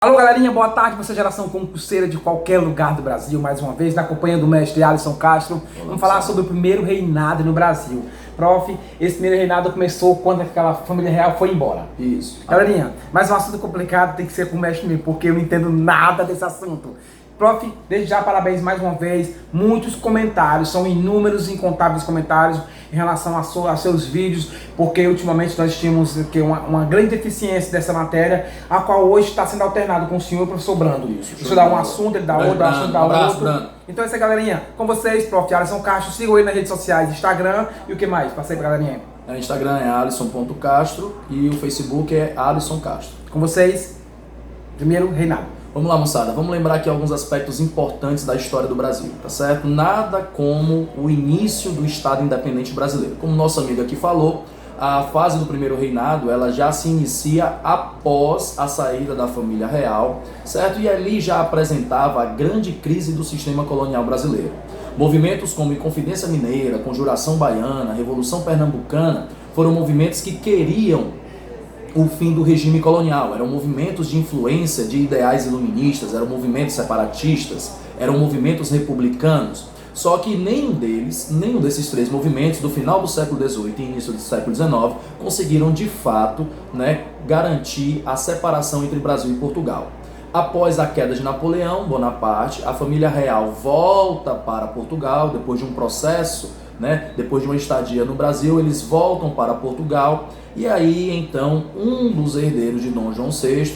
Alô galerinha, boa tarde, você geração concurseira de qualquer lugar do Brasil, mais uma vez, na companhia do mestre Alisson Castro. Vamos falar sobre o primeiro reinado no Brasil. Prof, esse primeiro reinado começou quando aquela família real foi embora. Isso. Galerinha, mas um assunto complicado tem que ser com o mestre mesmo, porque eu não entendo nada desse assunto. Prof, desde já parabéns mais uma vez, muitos comentários, são inúmeros e incontáveis comentários em relação a seus vídeos, porque ultimamente nós tínhamos uma grande deficiência dessa matéria, a qual hoje está sendo alternado com o senhor professor Brando. Isso dá um assunto, ele dá outro, dá um assunto, dá outro. Então é isso aí, galerinha, com vocês, Prof. Alisson Castro, sigam ele nas redes sociais, Instagram e o que mais? Passei pra galerinha. O Instagram é alisson.castro e o Facebook é Alisson Castro. Com vocês, primeiro reinado. Vamos lá, moçada, vamos lembrar aqui alguns aspectos importantes da história do Brasil, tá certo? Nada como o início do Estado independente brasileiro. Como nosso amigo aqui falou, a fase do primeiro reinado, ela já se inicia após a saída da família real, certo? E ali já apresentava a grande crise do sistema colonial brasileiro. Movimentos como Inconfidência Mineira, Conjuração Baiana, Revolução Pernambucana, foram movimentos que queriam o fim do regime colonial, eram movimentos de influência de ideais iluministas, eram movimentos separatistas, eram movimentos republicanos, só que nenhum desses três movimentos do final do século XVIII e início do século XIX conseguiram de fato, garantir a separação entre Brasil e Portugal. Após a queda de Napoleão Bonaparte, a família real volta para Portugal, depois de um processo, depois de uma estadia no Brasil, eles voltam para Portugal, e aí então um dos herdeiros de Dom João VI,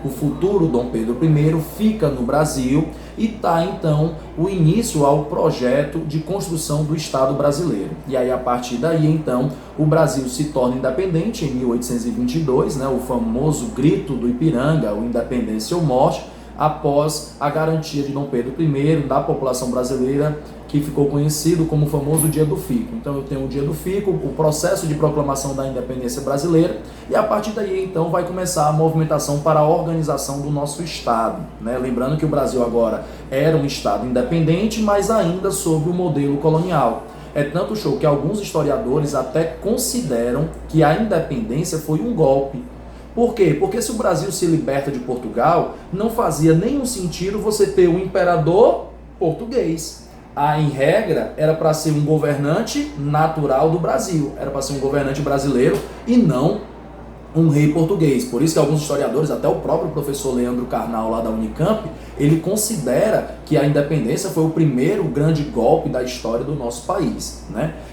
o futuro Dom Pedro I, fica no Brasil e está então o início ao projeto de construção do Estado brasileiro. E aí a partir daí então o Brasil se torna independente em 1822, o famoso grito do Ipiranga, o Independência ou Morte, após a garantia de Dom Pedro I da população brasileira, que ficou conhecido como o famoso Dia do Fico. Então eu tenho o Dia do Fico, o processo de proclamação da independência brasileira, e a partir daí então vai começar a movimentação para a organização do nosso Estado. Lembrando que o Brasil agora era um Estado independente, mas ainda sob o modelo colonial. É tanto show que alguns historiadores até consideram que a independência foi um golpe. Por quê? Porque se o Brasil se liberta de Portugal, não fazia nenhum sentido você ter um imperador português. Em regra, era para ser um governante natural do Brasil, era para ser um governante brasileiro e não um rei português. Por isso que alguns historiadores, até o próprio professor Leandro Carnal lá da Unicamp, ele considera que a independência foi o primeiro grande golpe da história do nosso país.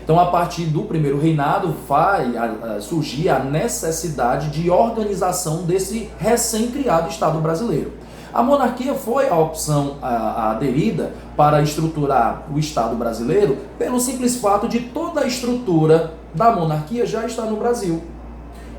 Então, a partir do primeiro reinado, vai surgir a necessidade de organização desse recém-criado Estado brasileiro. A monarquia foi a opção aderida para estruturar o Estado brasileiro pelo simples fato de toda a estrutura da monarquia já estar no Brasil.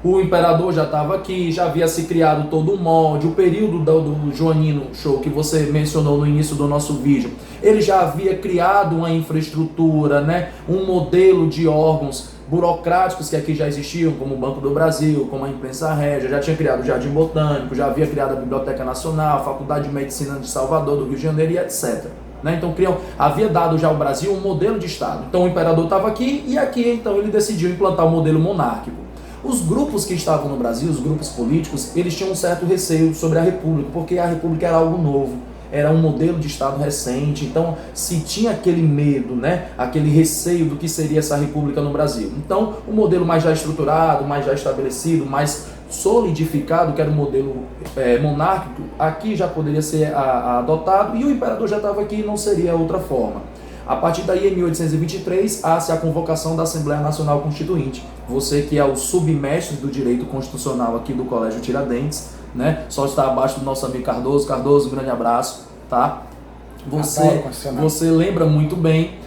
O imperador já estava aqui, já havia se criado todo o molde, o período do Joanino Show que você mencionou no início do nosso vídeo, ele já havia criado uma infraestrutura, um modelo de órgãos burocráticos que aqui já existiam, como o Banco do Brasil, como a Imprensa Régia, já tinha criado o Jardim Botânico, já havia criado a Biblioteca Nacional, a Faculdade de Medicina de Salvador, do Rio de Janeiro e etc. Então havia dado já ao Brasil um modelo de Estado. Então o imperador estava aqui e aqui então ele decidiu implantar o modelo monárquico. Os grupos que estavam no Brasil, os grupos políticos, eles tinham um certo receio sobre a República, porque a República era algo novo, era um modelo de Estado recente, então se tinha aquele medo, aquele receio do que seria essa República no Brasil. Então o modelo mais já estruturado, mais já estabelecido, mais solidificado, que era o modelo monárquico, aqui já poderia ser adotado, e o imperador já estava aqui e não seria outra forma. A partir daí, em 1823, há-se a convocação da Assembleia Nacional Constituinte. Você que é o submestre do direito constitucional aqui do Colégio Tiradentes, só está abaixo do nosso amigo Cardoso. Cardoso, um grande abraço, tá? Você lembra muito bem,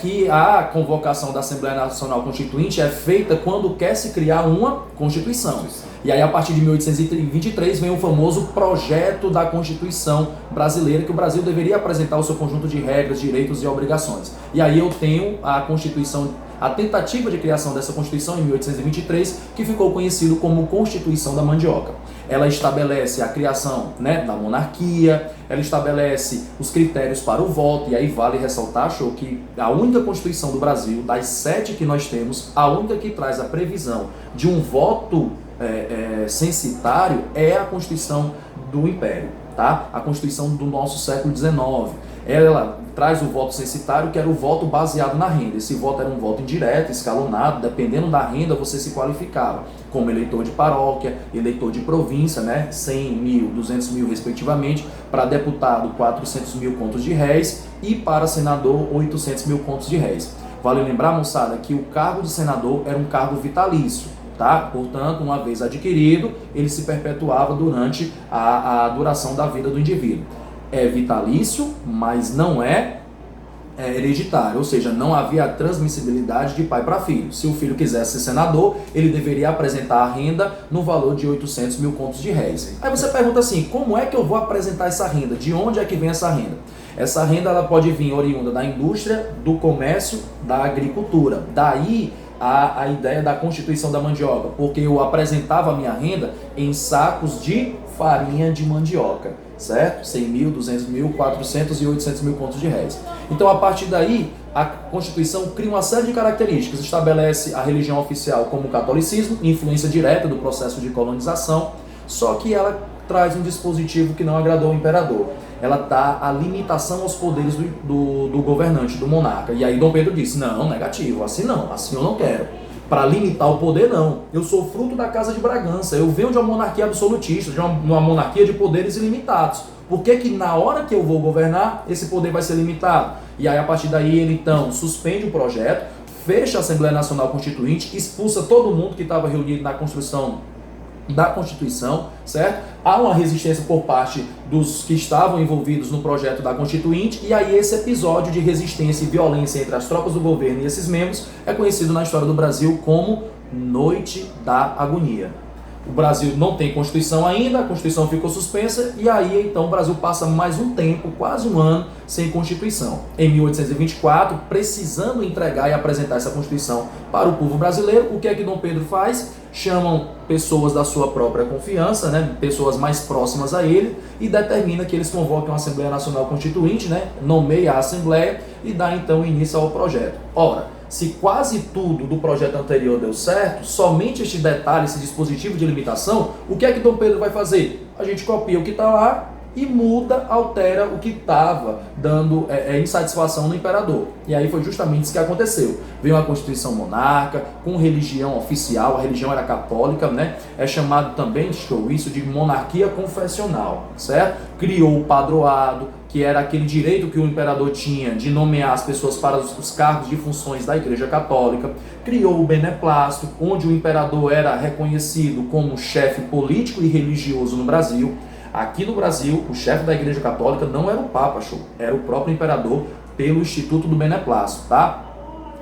que a convocação da Assembleia Nacional Constituinte é feita quando quer se criar uma Constituição. E aí, a partir de 1823, vem o famoso projeto da Constituição brasileira, que o Brasil deveria apresentar o seu conjunto de regras, direitos e obrigações. E aí eu tenho a Constituição, a tentativa de criação dessa Constituição em 1823, que ficou conhecido como Constituição da Mandioca. Ela estabelece a criação da monarquia, ela estabelece os critérios para o voto, e aí vale ressaltar, show, que a única Constituição do Brasil, das 7 que nós temos, a única que traz a previsão de um voto censitário é a Constituição do Império, tá? A Constituição do nosso século XIX. Ela traz o voto censitário, que era o voto baseado na renda. Esse voto era um voto indireto, escalonado, dependendo da renda você se qualificava como eleitor de paróquia, eleitor de província, né? 100 mil, 200 mil respectivamente, para deputado 400 mil contos de réis e para senador 800 mil contos de réis. Vale lembrar, moçada, que o cargo de senador era um cargo vitalício, tá? Portanto, uma vez adquirido, ele se perpetuava durante a duração da vida do indivíduo. É vitalício, mas não é hereditário, ou seja, não havia transmissibilidade de pai para filho. Se o filho quisesse ser senador, ele deveria apresentar a renda no valor de 800 mil contos de réis. Aí você pergunta assim, como é que eu vou apresentar essa renda? De onde é que vem essa renda? Essa renda ela pode vir oriunda da indústria, do comércio, da agricultura. Daí a ideia da constituição da mandioca, porque eu apresentava a minha renda em sacos de farinha de mandioca, certo? 100 mil, 200 mil, 400 e 800 mil contos de réis. Então, a partir daí, a Constituição cria uma série de características, estabelece a religião oficial como o catolicismo, influência direta do processo de colonização, só que ela traz um dispositivo que não agradou o imperador. Ela dá a limitação aos poderes do governante, do monarca. E aí Dom Pedro disse, não, negativo, assim eu não quero. Para limitar o poder, não. Eu sou fruto da Casa de Bragança, eu venho de uma monarquia absolutista, de uma monarquia de poderes ilimitados. Por que que na hora que eu vou governar, esse poder vai ser limitado? E aí a partir daí ele então suspende o projeto, fecha a Assembleia Nacional Constituinte, expulsa todo mundo que estava reunido na construção da Constituição, certo? Há uma resistência por parte dos que estavam envolvidos no projeto da Constituinte, e aí esse episódio de resistência e violência entre as tropas do governo e esses membros é conhecido na história do Brasil como Noite da Agonia. O Brasil não tem Constituição ainda, a Constituição ficou suspensa, e aí então o Brasil passa mais um tempo, quase um ano, sem Constituição. Em 1824, precisando entregar e apresentar essa Constituição para o povo brasileiro, o que é que Dom Pedro faz? Chamam pessoas da sua própria confiança, né, pessoas mais próximas a ele, e determina que eles convoquem uma Assembleia Nacional Constituinte, né, nomeia a Assembleia e dá então início ao projeto. Ora, se quase tudo do projeto anterior deu certo, somente este detalhe, esse dispositivo de limitação, o que é que Dom Pedro vai fazer? A gente copia o que está lá e muda, altera o que estava dando insatisfação no imperador. E aí foi justamente isso que aconteceu. Veio uma Constituição monarca, com religião oficial, a religião era católica, né? É chamado também, isso, de monarquia confessional, certo? Criou o padroado, que era aquele direito que o imperador tinha de nomear as pessoas para os cargos de funções da Igreja Católica, criou o beneplácito, onde o imperador era reconhecido como chefe político e religioso no Brasil. Aqui no Brasil, o chefe da Igreja Católica não era o Papa, era o próprio imperador pelo Instituto do Beneplácito, tá?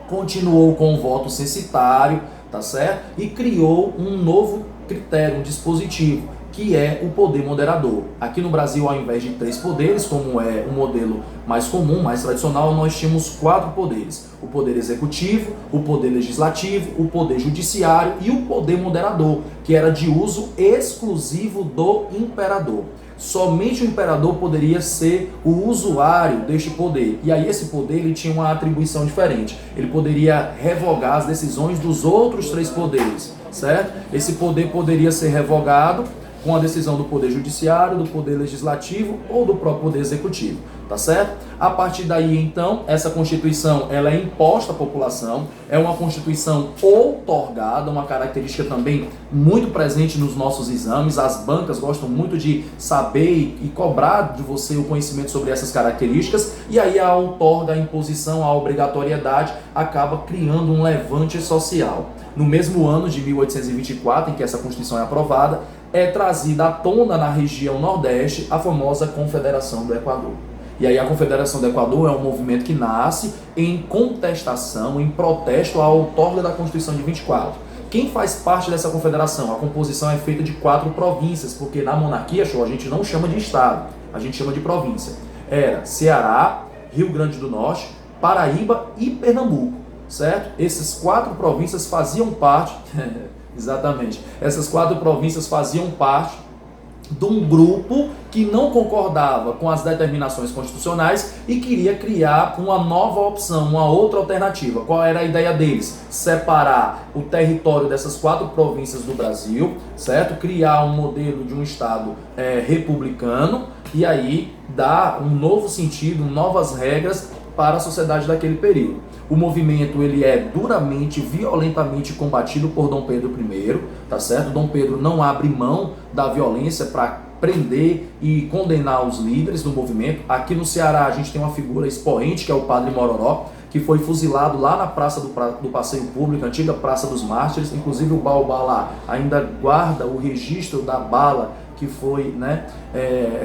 Continuou com o voto censitário, tá certo? E criou um novo critério, um dispositivo, que é o poder moderador. Aqui no Brasil, ao invés de 3 poderes, como é o modelo mais comum, mais tradicional, nós tínhamos 4 poderes. O poder executivo, o poder legislativo, o poder judiciário e o poder moderador, que era de uso exclusivo do imperador. Somente o imperador poderia ser o usuário deste poder. E aí esse poder ele tinha uma atribuição diferente. Ele poderia revogar as decisões dos outros 3 poderes, certo? Esse poder poderia ser revogado com a decisão do Poder Judiciário, do Poder Legislativo ou do próprio Poder Executivo, tá certo? A partir daí, então, essa Constituição, ela é imposta à população, é uma Constituição outorgada, uma característica também muito presente nos nossos exames, as bancas gostam muito de saber e cobrar de você o conhecimento sobre essas características, e aí a outorga, a imposição, a obrigatoriedade, acaba criando um levante social. No mesmo ano de 1824, em que essa Constituição é aprovada, é trazida à tona na região Nordeste a famosa Confederação do Equador. E aí a Confederação do Equador é um movimento que nasce em contestação, em protesto à outorga da Constituição de 24. Quem faz parte dessa confederação? A composição é feita de 4 províncias, porque na monarquia, a gente não chama de estado, a gente chama de província. Era Ceará, Rio Grande do Norte, Paraíba e Pernambuco, certo? Essas 4 províncias faziam parte... Exatamente. Essas 4 províncias faziam parte de um grupo que não concordava com as determinações constitucionais e queria criar uma nova opção, uma outra alternativa. Qual era a ideia deles? Separar o território dessas 4 províncias do Brasil, certo? Criar um modelo de um Estado republicano e aí dar um novo sentido, novas regras para a sociedade daquele período. O movimento ele é duramente, violentamente combatido por Dom Pedro I, tá certo? Dom Pedro não abre mão da violência para prender e condenar os líderes do movimento. Aqui no Ceará a gente tem uma figura expoente que é o Padre Mororó, que foi fuzilado lá na Praça do Passeio Público, antiga Praça dos Mártires. Inclusive o Baobá lá ainda guarda o registro da bala que foi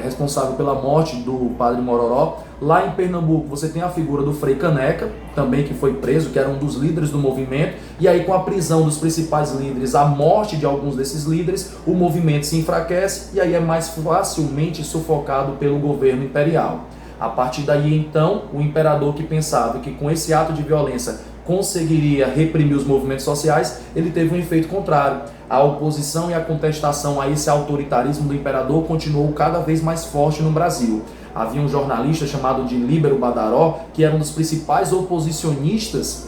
responsável pela morte do Padre Mororó. Lá em Pernambuco você tem a figura do Frei Caneca, também que foi preso, que era um dos líderes do movimento, e aí com a prisão dos principais líderes, a morte de alguns desses líderes, o movimento se enfraquece e aí é mais facilmente sufocado pelo governo imperial. A partir daí então, o imperador que pensava que com esse ato de violência conseguiria reprimir os movimentos sociais, ele teve um efeito contrário. A oposição e a contestação a esse autoritarismo do imperador continuou cada vez mais forte no Brasil. Havia um jornalista chamado de Líbero Badaró, que era um dos principais oposicionistas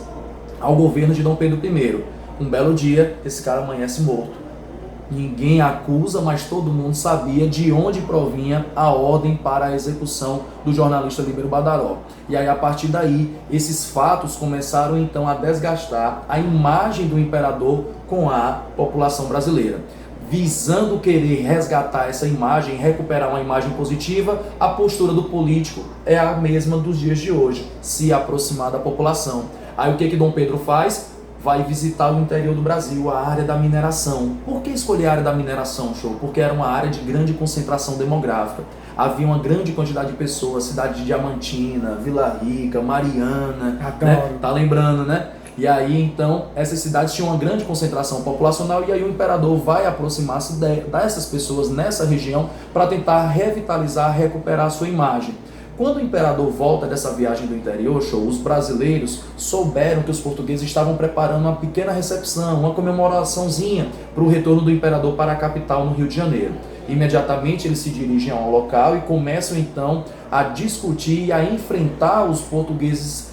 ao governo de Dom Pedro I. Um belo dia, esse cara amanhece morto. Ninguém acusa, mas todo mundo sabia de onde provinha a ordem para a execução do jornalista Líbero Badaró. E aí, a partir daí, esses fatos começaram então a desgastar a imagem do imperador com a população brasileira. Visando querer resgatar essa imagem, recuperar uma imagem positiva, a postura do político é a mesma dos dias de hoje, se aproximar da população. Aí o que Dom Pedro faz? Vai visitar o interior do Brasil, a área da mineração. Por que escolher a área da mineração, show? Porque era uma área de grande concentração demográfica. Havia uma grande quantidade de pessoas, cidade de Diamantina, Vila Rica, Mariana, né? Tá lembrando, né? E aí, então, essas cidades tinham uma grande concentração populacional e aí o imperador vai aproximar-se dessas pessoas nessa região para tentar revitalizar, recuperar a sua imagem. Quando o imperador volta dessa viagem do interior, os brasileiros souberam que os portugueses estavam preparando uma pequena recepção, uma comemoraçãozinha para o retorno do imperador para a capital no Rio de Janeiro. Imediatamente eles se dirigem ao local e começam então a discutir e a enfrentar os portugueses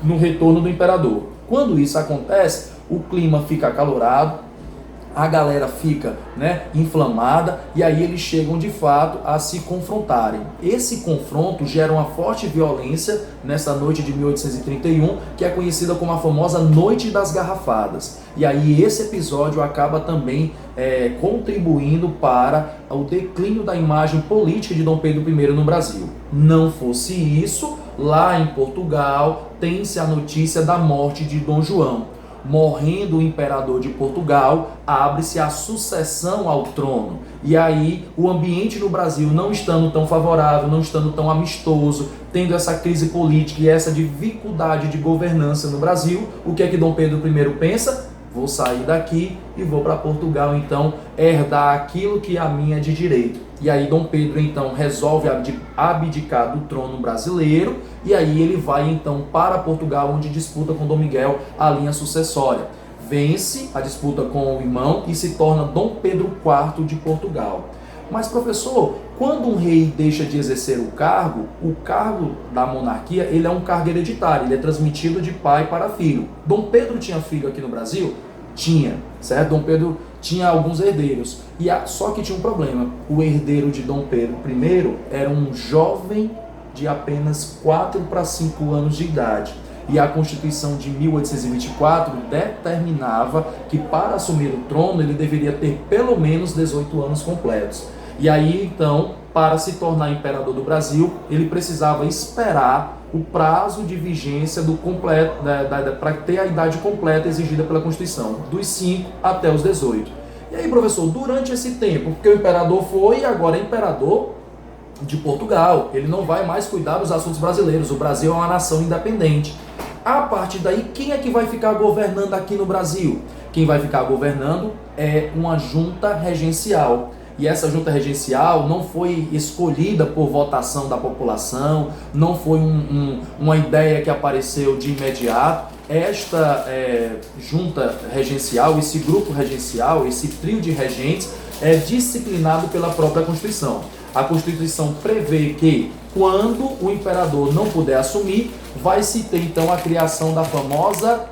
no retorno do imperador. Quando isso acontece, o clima fica acalorado, a galera fica inflamada e aí eles chegam de fato a se confrontarem. Esse confronto gera uma forte violência nessa noite de 1831, que é conhecida como a famosa Noite das Garrafadas. E aí esse episódio acaba também contribuindo para o declínio da imagem política de Dom Pedro I no Brasil. Não fosse isso, lá em Portugal tem-se a notícia da morte de Dom João. Morrendo o imperador de Portugal, abre-se a sucessão ao trono. E aí o ambiente no Brasil não estando tão favorável, não estando tão amistoso, tendo essa crise política e essa dificuldade de governança no Brasil, o que é que Dom Pedro I pensa? Vou sair daqui e vou para Portugal, então, herdar aquilo que a mim é de direito. E aí Dom Pedro, então, resolve abdicar do trono brasileiro, e aí ele vai, então, para Portugal, onde disputa com Dom Miguel a linha sucessória. Vence a disputa com o irmão e se torna Dom Pedro IV de Portugal. Mas, professor, quando um rei deixa de exercer o cargo da monarquia, ele é um cargo hereditário, ele é transmitido de pai para filho. Dom Pedro tinha filho aqui no Brasil? Tinha, certo? Dom Pedro tinha alguns herdeiros, só que tinha um problema. O herdeiro de Dom Pedro I era um jovem de apenas 4 para 5 anos de idade. E a Constituição de 1824 determinava que para assumir o trono ele deveria ter pelo menos 18 anos completos. E aí, então, para se tornar imperador do Brasil, ele precisava esperar o prazo de vigência para ter a idade completa exigida pela Constituição, dos 5 até os 18. E aí, professor, durante esse tempo, porque o imperador foi e agora é imperador de Portugal, ele não vai mais cuidar dos assuntos brasileiros, o Brasil é uma nação independente. A partir daí, quem é que vai ficar governando aqui no Brasil? Quem vai ficar governando é uma junta regencial. E essa junta regencial não foi escolhida por votação da população, não foi uma ideia que apareceu de imediato. Esta junta regencial, esse grupo regencial, esse trio de regentes, é disciplinado pela própria Constituição. A Constituição prevê que, quando o imperador não puder assumir, vai se ter então a criação da famosa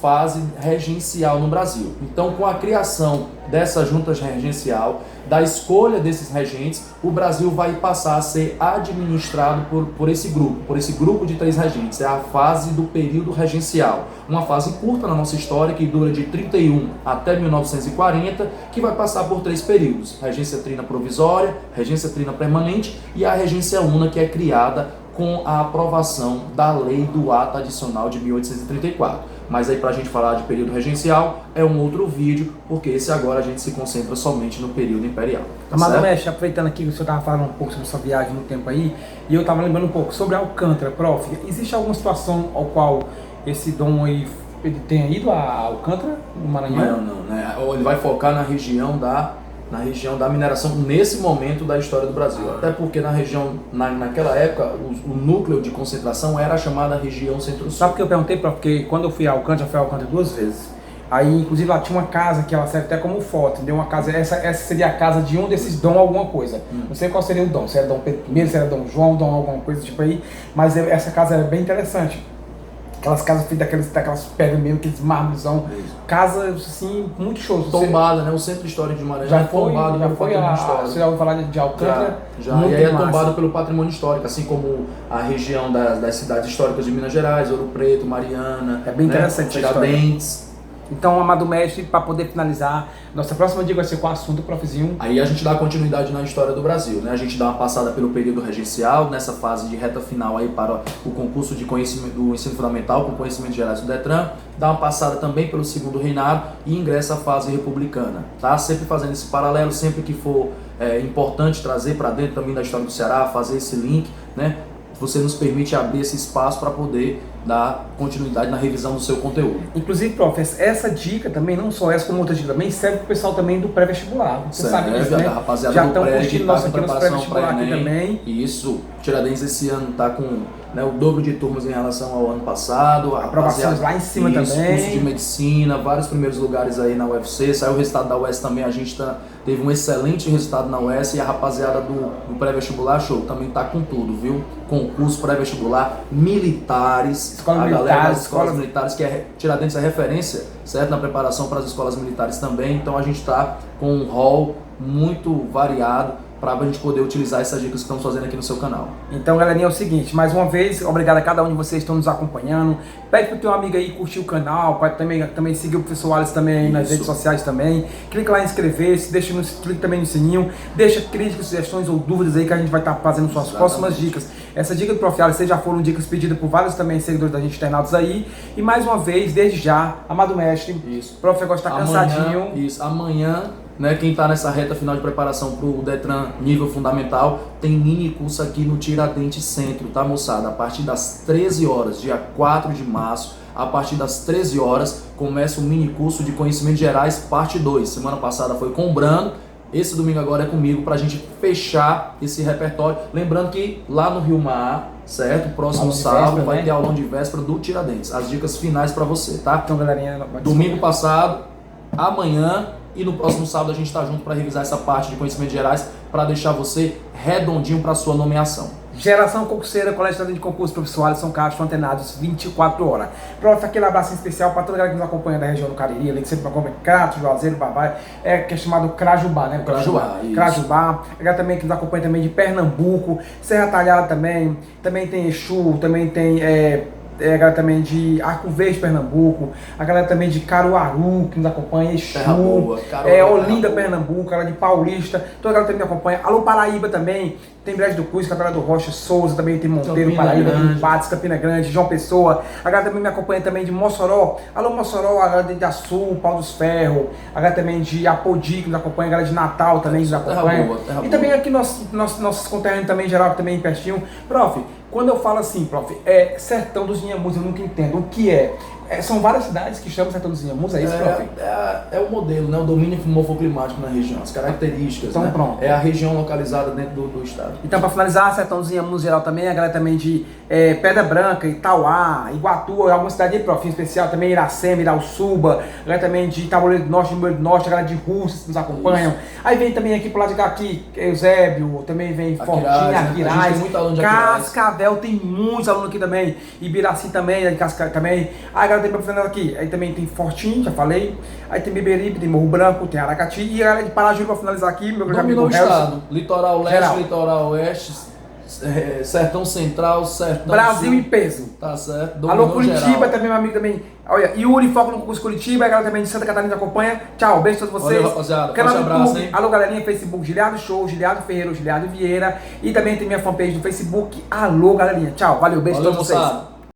fase regencial no Brasil. Então, com a criação dessa junta regencial, da escolha desses regentes, o Brasil vai passar a ser administrado por esse grupo de 3 regentes. É a fase do período regencial. Uma fase curta na nossa história, que dura de 31 até 1940, que vai passar por 3 períodos: regência trina provisória, regência trina permanente e a regência una, que é criada com a aprovação da lei do ato adicional de 1834. Mas aí, para a gente falar de período regencial, é um outro vídeo, porque esse agora a gente se concentra somente no período imperial. Tá, Amado Mestre, aproveitando aqui que o senhor estava falando um pouco sobre sua viagem no tempo aí, e eu estava lembrando um pouco sobre Alcântara, prof. Existe alguma situação ao qual esse dom aí ele tenha ido a Alcântara, no Maranhão? Não, né? Ele vai focar na região da mineração nesse momento da história do Brasil. Até porque naquela época, o núcleo de concentração era a chamada região Centro-Sul. Sabe por que eu perguntei, prof? Porque quando eu fui a Alcântara, eu fui a Alcântara 2 vezes. Aí, inclusive, lá tinha uma casa que ela serve até como foto, entendeu? Uma casa, essa seria a casa de um desses dom alguma coisa. Não sei qual seria o dom, se era Dom Pedro I, se era Dom João, dom alguma coisa tipo aí. Mas essa casa era bem interessante. Aquelas casas feitas daquelas pedras mesmo, aqueles mármoresão. Casa, assim, muito show. Tombada, né? O Centro Histórico de Maranhão é tombado pelo patrimônio histórico. Você já ouviu falar de Alcântara? Já. E aí é tombado pelo patrimônio histórico, assim como a região das cidades históricas de Minas Gerais, Ouro Preto, Mariana. É bem interessante, Tiradentes. Então, Amado Mestre, para poder finalizar, nossa próxima dica vai ser qual assunto, profzinho? Aí a gente dá continuidade na história do Brasil, né? A gente dá uma passada pelo período regencial, nessa fase de reta final aí para o concurso de conhecimento do ensino fundamental com conhecimentos gerais do Detran, dá uma passada também pelo segundo reinado e ingressa a fase republicana, tá? Sempre fazendo esse paralelo, sempre que for importante trazer para dentro também da história do Ceará, fazer esse link, né? Você nos permite abrir esse espaço para poder dar continuidade na revisão do seu conteúdo. Inclusive, prof, essa dica também, não só essa como outra dica também, serve para o pessoal também do pré-vestibular. Você sabe disso, né? A rapaziada já do pré que está com pré-vestibular aqui também. Isso, Tiradentes esse ano está com o dobro de turmas em relação ao ano passado. Aprovações lá em cima também. Curso de medicina, vários primeiros lugares aí na UFC. Saiu o resultado da UES também, a gente teve um excelente resultado na UES e a rapaziada do pré-vestibular, show, também está com tudo, viu? Concurso pré-vestibular, militares, galera das escolas militares, que Tiradentes é referência, certo? Na preparação para as escolas militares também, então a gente está com um rol muito variado para a gente poder utilizar essas dicas que estamos fazendo aqui no seu canal. Então, galerinha, é o seguinte, mais uma vez, obrigado a cada um de vocês que estão nos acompanhando. Pede para o teu amigo aí curtir o canal, pode também seguir o professor Wallace também aí nas redes sociais também. Clica lá em inscrever-se, clica também no sininho, deixa críticas, sugestões ou dúvidas aí que a gente vai estar fazendo suas próximas dicas. Essa dica do Prof. Wallace já foram dicas pedidas por vários também seguidores da gente, internautas aí. E mais uma vez, desde já, Amado Mestre, isso. O Prof. agora está cansadinho. Isso, amanhã, né, quem está nessa reta final de preparação para o Detran nível fundamental, tem mini curso aqui no Tiradentes Centro, tá, moçada? A partir das 13 horas, dia 4 de março, a partir das 13 horas, começa o mini curso de Conhecimentos Gerais, parte 2. Semana passada foi com o Brando, esse domingo agora é comigo, para a gente fechar esse repertório. Lembrando que lá no Rio Mar, certo? Próximo sábado vai ter aulão de véspera do Tiradentes. As dicas finais para você, tá? Então, galerinha, domingo passado, amanhã e no próximo sábado a gente está junto para revisar essa parte de conhecimentos gerais para deixar você redondinho para sua nomeação. Geração Concurseira, Colégio de Concurso, professor Alisson Castro, antenados 24 horas. Prof, aquele abraço especial para toda a galera que nos acompanha da região do Cariri, ali que sempre acompanha Crato, Juazeiro, Babai, que é chamado Crajubá, né? Crajubá. A galera também que nos acompanha também de Pernambuco, Serra Talhada também tem Exu, também tem a galera também de Arco Verde, Pernambuco, a galera também de Caruaru, que nos acompanha, Exu, Olinda, Pernambuco, a galera de Paulista, toda a galera também me acompanha. Alô, Paraíba também, tem Brejo do Cruz, a galera do Rocha, Souza, também tem Monteiro, Campina Paraíba, tem Patos, Campina Grande, João Pessoa, a galera também me acompanha também de Mossoró, alô Mossoró, a galera de Açu, Pau dos Ferros, a galera também de Apodi, que nos acompanha, a galera de Natal também que nos acompanha, e também aqui nossos conterrâneos também em geral, também pertinho. Prof, quando eu falo assim, prof, sertão dos Inhamuns, eu nunca entendo o que é. São várias cidades que chamam Sertão dos Inhamuns, é isso, prof? É o modelo, né? O domínio morfoclimático na região, as características, então, né? Pronto. É a região localizada dentro do estado. Então, para finalizar, Sertão dos Inhamuns geral também, a galera também de Pedra Branca, Itauá, Iguatu, alguma cidade de prof, em especial também, Iracema, Irauçuba, a galera também de Tabuleiro do Norte, Número do Norte, a galera de Rússia que nos acompanham. Isso. Aí vem também aqui pro lado de cá, aqui, Eusébio, também vem Fortinha, Aquiraz, Cascavel, tem muitos alunos aqui também, Ibiraci também, de Cascavel também. Aí a galera tem pra finalizar aqui, aí também tem Fortinho, já falei, aí tem Beberibe, tem Morro Branco, tem Aracati, e a galera de Parajuí pra finalizar aqui, meu grande amigo estado, litoral leste, geral. Litoral oeste, Sertão Central, Sertão Brasil Sul. em peso. Tá certo. Alô, Curitiba geral. Também, meu amigo também. Olha, Yuri, foco no concurso Curitiba, a galera também de Santa Catarina acompanha. Tchau, beijo a todos vocês. Valeu, rapaziada. Canal Forte abraço, hein? Alô, galerinha, Facebook, Giliado Show, Giliado Ferreira, Giliado Vieira. E também tem minha fanpage do Facebook. Alô, galerinha. Tchau, valeu, beijo a todos vocês.